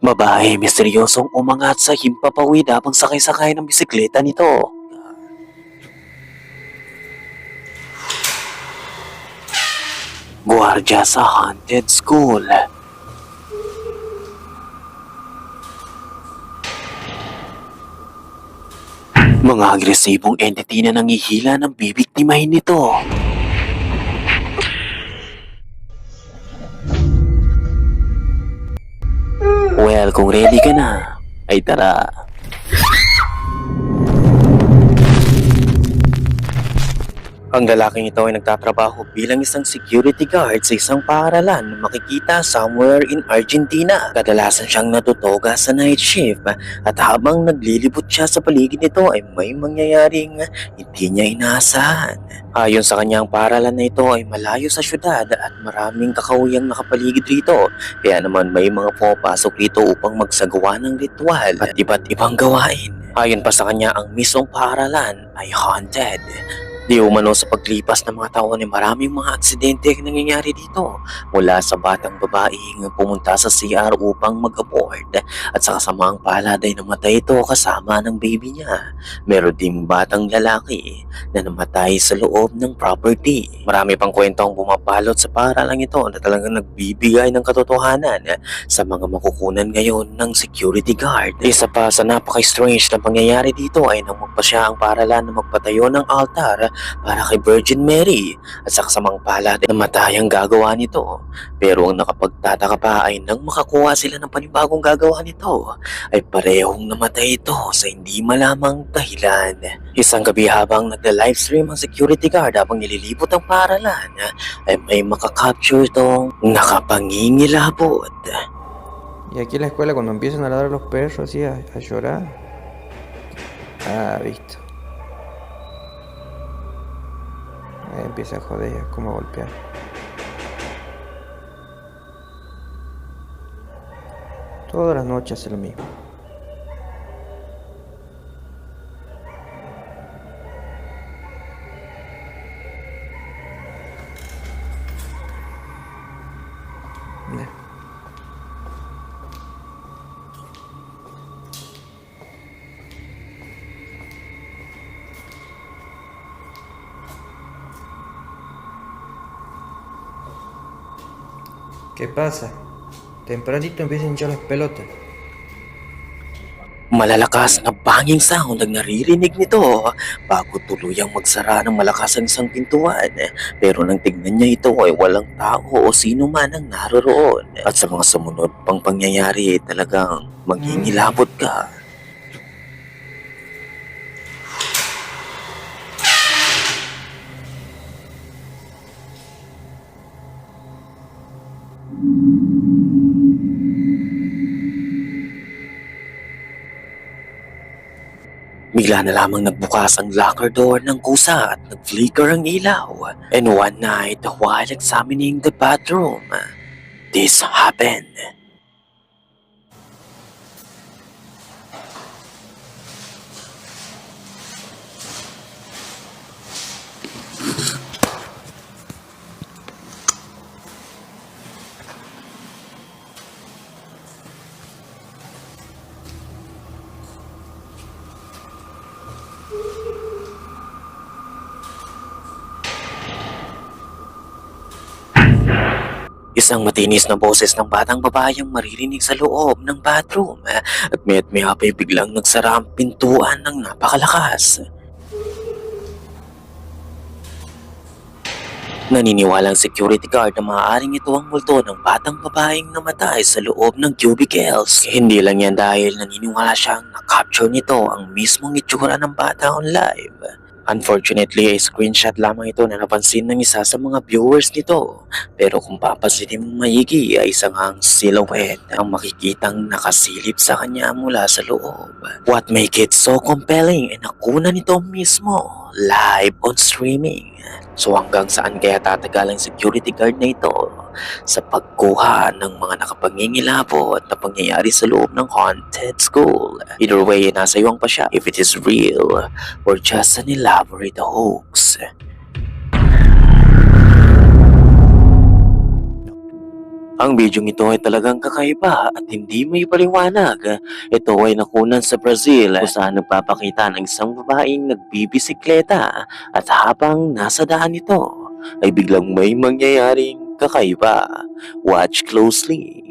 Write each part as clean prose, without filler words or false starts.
Babae misteryosong umangat sa himpapawid habang sakay-sakay ng bisikleta nito. Guardia sa haunted school. Mga agresibong entity na nangihila ng bibiktimahin nito. Well, kung ready ka na, ay tara. Ang lalaking ito ay nagtatrabaho bilang isang security guard sa isang paaralan na makikita somewhere in Argentina. Kadalasan siyang natutoga sa night shift at habang naglilibot siya sa paligid nito ay may mangyayaring hindi niya inaasahan. Ayon sa kanyang paaralan na ito ay malayo sa syudad at maraming kakawiyang nakapaligid rito. Kaya naman may mga pumapasok rito upang magsagawa ng ritual at iba't ibang gawain. Ayon pa sa kanya, ang mismong paaralan ay haunted. Di umano sa paglipas ng mga taon ay maraming mga aksidente ang nangyayari dito, mula sa batang babaeng pumunta sa CR upang mag-abort at sa kasamaang palad ay namatay ito kasama ng baby niya. Meron ding batang lalaki na namatay sa loob ng property. Marami pang kwento ang bumapalot sa paaralang ito na talagang nagbibigay ng katotohanan sa mga makukunan ngayon ng security guard. Isa pa sa napaka-strange na pangyayari dito ay nang magpasya ang paaralan na magpatayo ng altar para kay Virgin Mary at sa kasamang palad ay namatay ang gagawa nito. Pero ang nakapagtataka pa ay nang makakuha sila ng panibagong gagawa nito ay parehong namatay ito sa hindi malamang dahilan. Isang gabi habang nagla-livestream ang security guard habang nililibot ang paaralan ay may makakapture itong nakapangingilabot. Y aquí en la escuela cuando empiezan a ladrar los perros así a llorar. Ah, visto. Ahí empieza a joder, como a golpear. Todas las noches hace lo mismo. Mira. ¿Qué pasa? Tempranito empiezan a hinchar las pelotas. Malalakas na banging sound ang naririnig nito bago tuluyang magsara ng malakas ang isang pintuan. Pero nang tignan niya ito ay walang tao o sino man ang naroroon. At sa mga sumunod pang pangyayari talagang maghingilabot ka. Bigla na lamang nagbukas ang locker door ng kusa at nag-flicker ang ilaw. And one night, while examining the bathroom, this happened. Isang matinis na boses ng batang babae ang maririnig sa loob ng bathroom at may hapay biglang nagsara ang pintuan ng napakalakas. Naniniwalang security guard na maaaring ito ang multo ng batang babaeng namatay sa loob ng cubicles. Hindi lang yan dahil naniniwala siyang na-capture nito ang mismong itsura ng bata on live. Unfortunately, ay screenshot lamang ito na napansin ng isa sa mga viewers nito. Pero kung papansinin mong maigi ay isang silhouette ang makikitang nakasilip sa kanya mula sa loob. What make it so compelling ay nakuna nito mismo live on streaming. So hanggang saan kaya tatagal ang security guard na ito sa pagkuha ng mga nakapangingilabot na pangyayari sa loob ng haunted school? Either way, nasa iyo ang pasya if it is real or just an elaborate hoax. Ang bidyong ito ay talagang kakaiba at hindi may paliwanag. Ito ay nakunan sa Brazil kung saan nagpapakita ng isang babaeng nagbibisikleta at habang nasa daan ito ay biglang may mangyayaring kakaiba. Watch closely.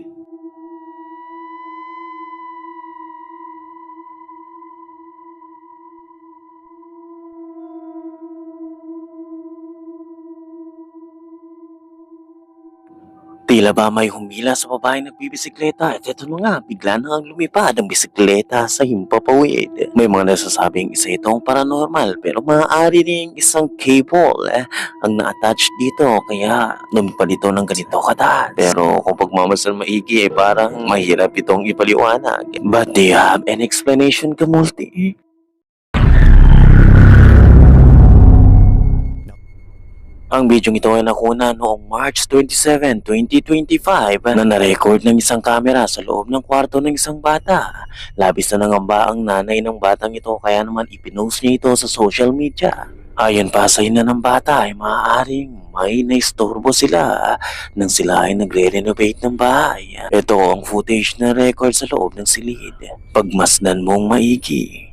Tila ba may humila sa babaeng nagbibisikleta at eto na nga, bigla na ang lumipad ang bisikleta sa himpapawid. May mga nasasabing isa itong paranormal pero maaari ring isang cable ang na-attach dito kaya lumipad ito ng ganito kataas. Pero kung pagmamasal maigi parang mahirap itong ipaliwanag. But do you have an explanation, Kamulti? Ang bidyong ito ay nakuna noong March 27, 2025 na na-record ng isang kamera sa loob ng kwarto ng isang bata. Labis na nangamba ang nanay ng batang ito kaya naman ipinost niya ito sa social media. Ayon pa sa ina ng bata ay maaaring may naistorbo sila nang sila ay nagre-renovate ng bahay. Ito ang footage na record sa loob ng silid. Pagmasdan mong maigi.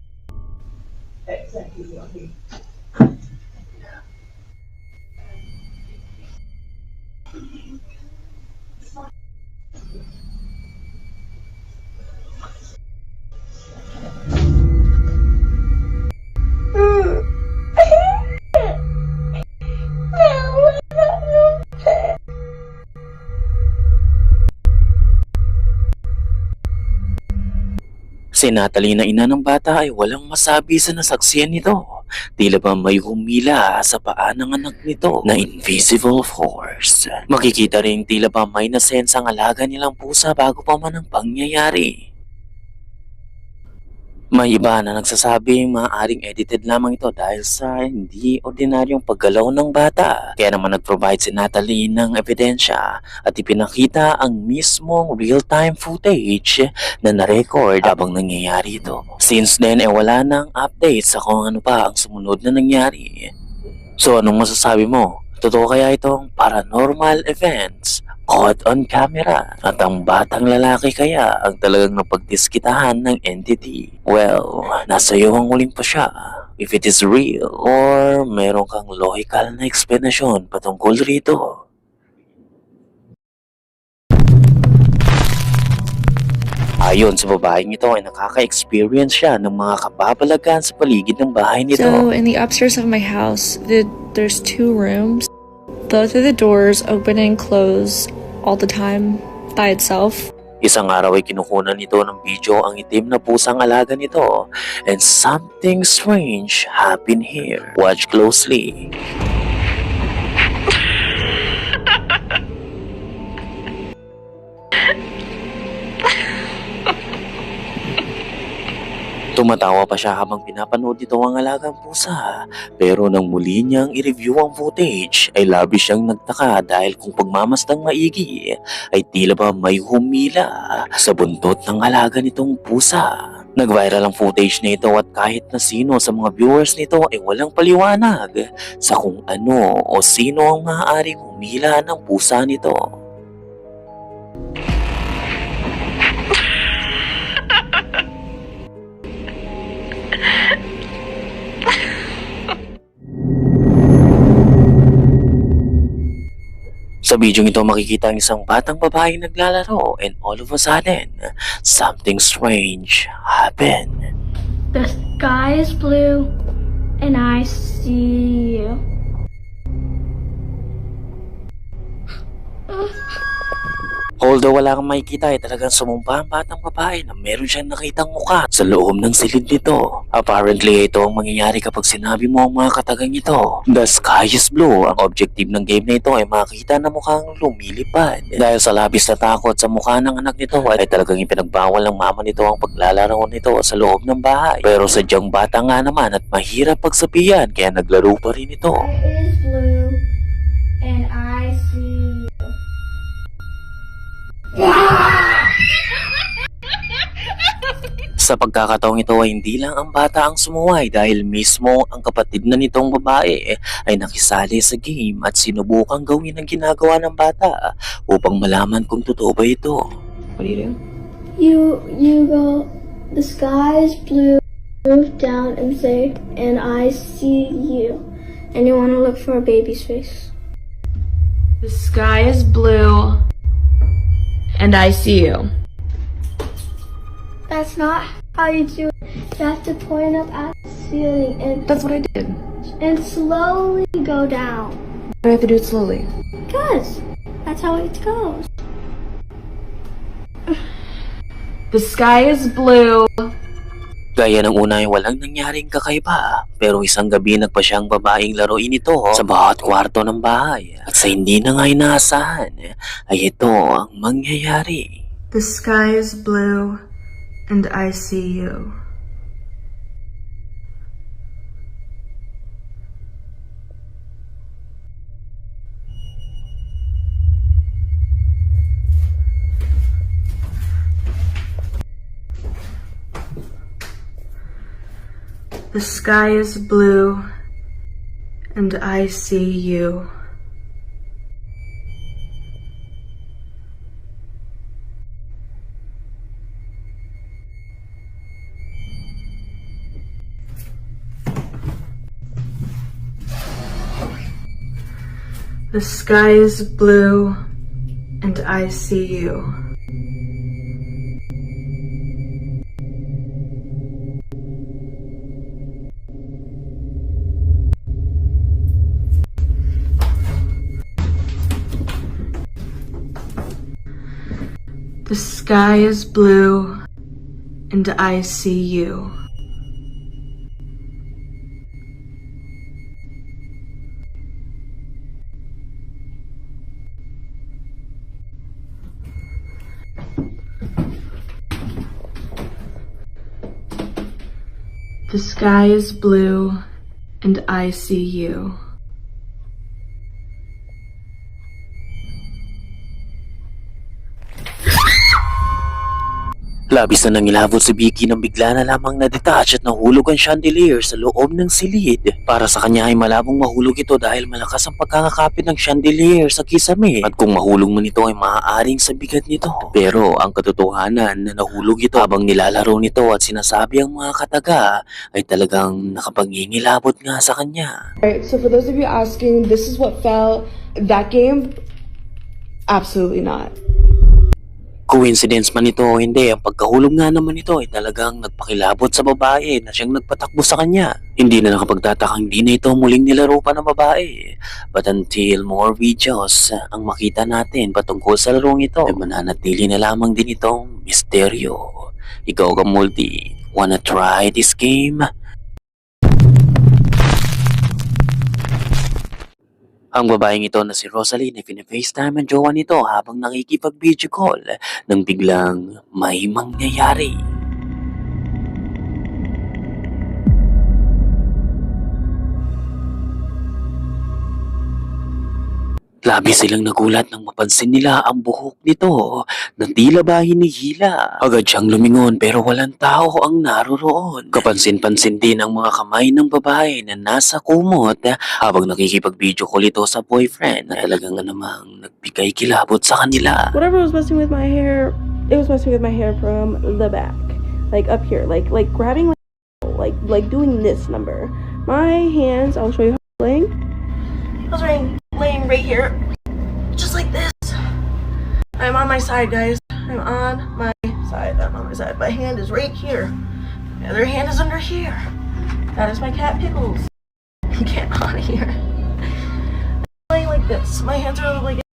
Si Natalie na ina ng bata ay walang masabi sa nasaksiyan nito. Tila ba may humila sa paa ng anak nito na invisible force. Makikita rin tila ba may nasense ang alaga nilang pusa bago pa man ang pangyayari. May iba na nagsasabing maaaring edited lamang ito dahil sa hindi ordinaryong paggalaw ng bata. Kaya naman nag-provide si Natalie ng ebidensya at ipinakita ang mismong real-time footage na na-record habang nangyayari ito. Since then, wala nang update sa kung ano pa ang sumunod na nangyari. So anong masasabi mo? Totoo kaya itong paranormal events caught on camera? At ang batang lalaki kaya ang talagang napagdiskitahan ng entity? Well, nasa iyo ang huling pa siya. If it is real or meron kang logical na explanation patungkol rito. Ayon sa babaeng ito ay nakaka-experience siya ng mga kababalagan sa paligid ng bahay nito. So in the upstairs of my house, there's 2 rooms. Both of the doors open and close all the time by itself. Isang araw ay kinukunan nito ng video ang itim na pusang alaga nito and something strange happened here. Watch closely. Tumatawa pa siya habang pinapanood nito ang alagang pusa. Pero nang muli niyang i-review ang footage, ay labis siyang nagtaka dahil kung pagmamastang maigi, ay tila ba may humila sa buntot ng alaga nitong pusa. Nag-viral ang footage nito at kahit na sino sa mga viewers nito ay walang paliwanag sa kung ano o sino ang maaaring humila ng pusa nito. Sa bidyong ito makikita ang isang batang babae naglalaro and all of a sudden, something strange happened. The sky is blue, and I see you. Although wala kang makikita ay talagang sumumpa ang batang babae na meron siyang nakitang mukha sa loob ng silid nito. Apparently, ito ang mangyayari kapag sinabi mo ang mga katagang ito. The sky is blue. Ang objective ng game na ito ay makita na mukhang lumilipad. Dahil sa labis na takot sa mukha ng anak nito ay talagang ipinagbawal ng mama nito ang paglalaro nito sa loob ng bahay. Pero sadyang bata nga naman at mahirap pagsabihan kaya naglaro pa rin ito. It is blue, and I see you. Sa pagkakataong ito ay hindi lang ang bata ang sumuway dahil mismo ang kapatid na nitong babae ay nakisali sa game at sinubukang gawin ang ginagawa ng bata upang malaman kung totoo ba ito. What do you do? You go, the sky is blue, move down and say, and I see you. And you want to look for a baby's face. The sky is blue, and I see you. That's not how you do it. You have to point up at the ceiling That's what I did. and slowly go down. I have to do it slowly. Because that's how it goes. The sky is blue. Gaya ng una ay walang nangyaring kakaiba, pero isang gabi nagpa siyang babaeng laruin ito sa bawat kwarto ng bahay. At sa hindi na nga inaasahan, ay ito ang mangyayari. The sky is blue, and I see you. The sky is blue, and I see you. The sky is blue, and I see you. The sky is blue, and I see you. The sky is blue, and I see you. Labis na nangilabot si Vicky nang bigla na lamang na-detach at nahulog ang chandelier sa loob ng silid. Para sa kanya ay malabong mahulog ito dahil malakas ang pagkakakapit ng chandelier sa kisame at kung mahulog man ito ay maaaring sa bigat nito. Pero ang katotohanan na nahulog ito habang nilalaro nito at sinasabi ang mga kataga ay talagang nakapangingilabot nga sa kanya. Alright, so for those of you asking, this is what fell. That game? Absolutely not. Coincidence man ito o hindi, ang pagkahulog nga naman ito ay talagang nagpakilabot sa babae na siyang nagpatakbo sa kanya. Hindi na nakapagtatakang di na ito muling nilaro pa ng babae. But until more videos ang makita natin patungkol sa larong ito, ay mananatili na lamang din itong misteryo. Ikaw ka multi, wanna try this game? Ang babaeng ito na si Rosalie na pina-FaceTime ang jowa nito habang nakikipag-video call nang biglang may mangyayari. Labis silang nagulat nang mapansin nila ang buhok nito na tila ba hinihila. Agad siyang lumingon pero walang tao ang naroroon. Kapansin-pansin din ang mga kamay ng babae na nasa kumot habang nakikipag-video call ito sa boyfriend na talagang namang nagbigay kilabot sa kanila. Whatever was messing with my hair, it was messing with my hair from the back, like up here, like grabbing like doing this number. My hands, I'll show you how I'm laying. I was laying right here, just like this. I'm on my side, guys. I'm on my side. I'm on my side. My hand is right here. The other hand is under here. That is my cat Pickles. Get out of here. I'm laying like this. My hands are like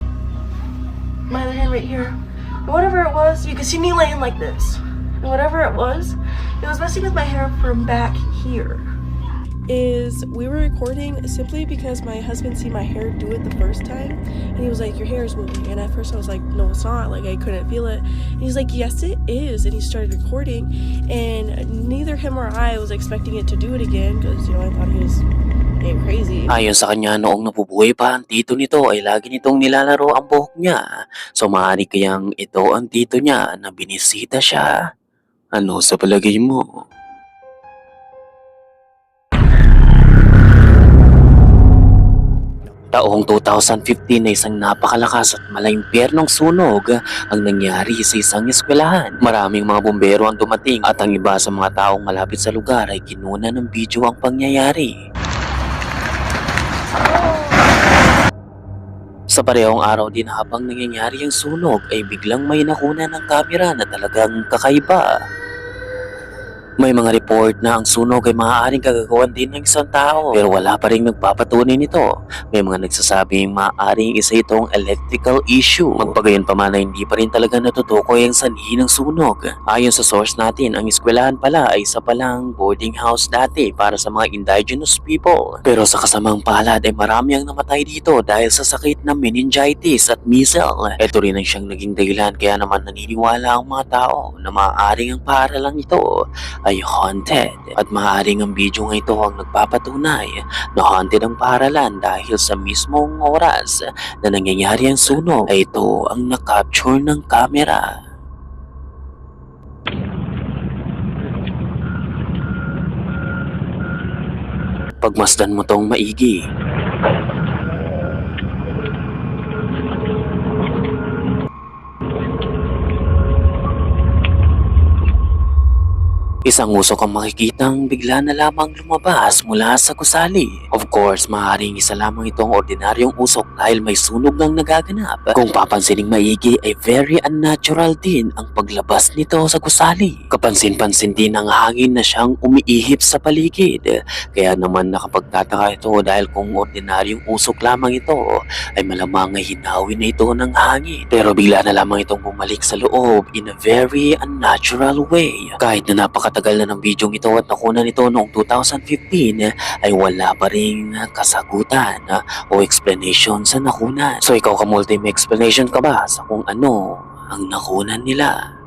my other hand right here. And whatever it was, you can see me laying like this. And whatever it was messing with my hair from back here. Is we were recording simply because my husband seen my hair do it the first time and he was like, your hair is moving, and at first I was like, no it's not, like I couldn't feel it, and he's like, yes it is, and he started recording, and neither him or I was expecting it to do it again because I thought he was being crazy. Ayon sa kanya, noong nabubuhay pa ang tito nito ay lagi nitong nilalaro ang buhok niya. So maaari kayang ito ang tito niya na binisita siya Ano sa palagay mo? Taong 2015 na isang napakalakas at malaimpyernong sunog ang nangyari sa isang eskwelahan. Maraming mga bumbero ang dumating at ang iba sa mga taong malapit sa lugar ay kinuna ng video ang pangyayari. Sa parehong araw din habang nangyayari ang sunog ay biglang may nakuna ng kamera na talagang kakaiba. May mga report na ang sunog ay maaaring kagagawan din ng isang tao pero wala pa rin nagpapatunay nito. May mga nagsasabing maaaring isa itong electrical issue. Magpagayon pa man na hindi pa rin talaga natutukoy ang sanhi ng sunog. Ayon sa source natin, ang eskwelahan pala ay isa palang boarding house dati para sa mga indigenous people. Pero sa kasamang palad ay marami ang namatay dito dahil sa sakit na meningitis at measles. Ito rin ang siyang naging dahilan kaya naman naniniwala ang mga tao na maaaring ang paaralang ito ay haunted at maaaring ang video nga ito ang nagpapatunay na haunted ang paaralan dahil sa mismong oras na nangyayari ang sunog ay ito ang nakapture ng camera. Pagmasdan mo tong maigi. Isang usok ang makikitang bigla na lamang lumabas mula sa gusali. Of course, maaaring isa lamang itong ordinaryong usok dahil may sunog nang nagaganap. Kung papansining maigi ay very unnatural din ang paglabas nito sa gusali. Kapansin-pansin din ang hangin na siyang umiihip sa paligid. Kaya naman nakapagtataka ito dahil kung ordinaryong usok lamang ito ay malamang ay hinawin na ito ng hangin. Pero bigla na lamang itong bumalik sa loob in a very unnatural way. Kahit na napakatagal na ng video ito at nakunan ito noong 2015 ay wala pa ring kasagutan o explanation sa nakunan. So ikaw kamulti, may explanation ka ba sa kung ano ang nakunan nila?